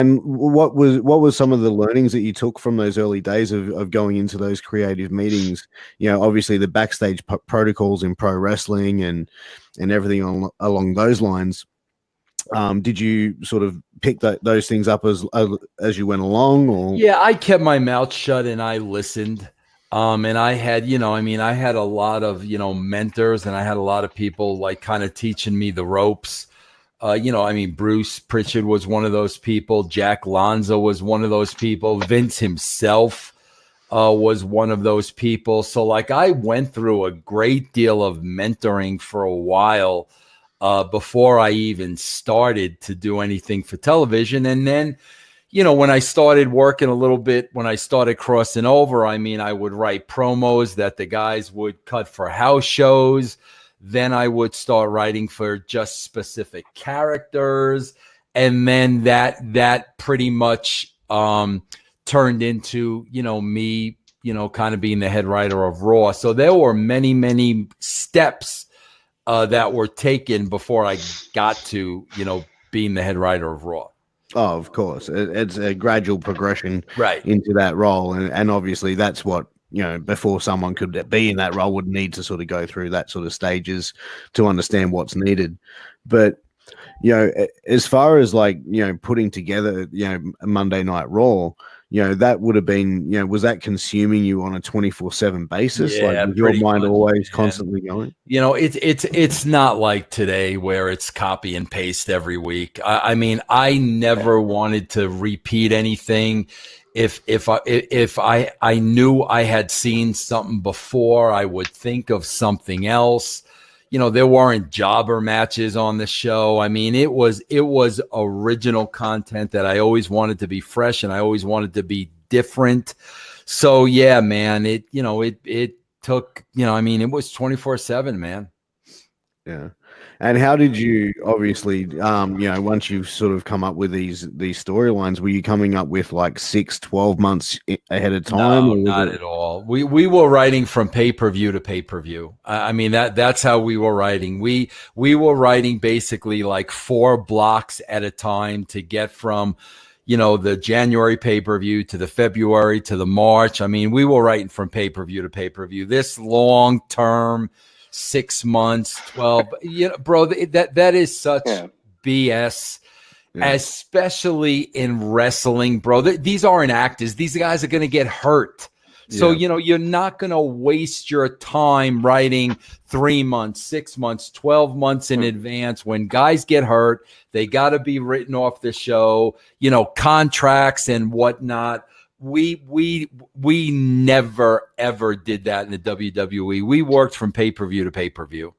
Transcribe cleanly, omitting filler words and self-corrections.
And what was some of the learnings that you took from those early days of going into those creative meetings? Obviously the backstage protocols in pro wrestling and everything along those lines. Did you sort of pick those things up as you went along, or? Yeah, I kept my mouth shut and I listened. And I had, I had a lot of, mentors, and I had a lot of people like kind of teaching me the ropes. Bruce Pritchard was one of those people. Jack Lanza was one of those people. Vince himself was one of those people. So like I went through a great deal of mentoring for a while before I even started to do anything for television. And then, when I started working a little bit, when I started crossing over, I would write promos that the guys would cut for house shows. Then I would start writing for just specific characters. And then that pretty much turned into, me, kind of being the head writer of Raw. So there were many, many steps that were taken before I got to, being the head writer of Raw. Oh, of course. It's a gradual progression right into that role. And obviously that's what, before someone could be in that role would need to sort of go through that sort of stages to understand what's needed. But, as far as like, putting together, a Monday Night Raw, that would have been, was that consuming you on a 24/7 basis? Yeah, like, was your mind much, always constantly going? It's not like today where it's copy and paste every week. I never wanted to repeat anything. If I knew I had seen something before, I would think of something else. There weren't jobber matches on the show. It was original content that I always wanted to be fresh, and I always wanted to be different. So yeah, man, it took, it was 24/7, man. Yeah. And how did you, obviously, once you've sort of come up with these storylines, were you coming up with like 6-12 months ahead of time? No, not at all. We were writing from pay-per-view to pay-per-view. That's how we were writing. We were writing basically like 4 blocks at a time to get from, the January pay-per-view to the February to the March. We were writing from pay-per-view to pay-per-view. This long-term 6 months, 12, bro, that is such BS, especially in wrestling, bro. These aren't actors. These guys are going to get hurt. So, you're not going to waste your time writing 3 months, 6 months, 12 months in advance. When guys get hurt, they got to be written off the show, contracts and whatnot. We never, ever did that in the WWE. We worked from pay-per-view to pay-per-view.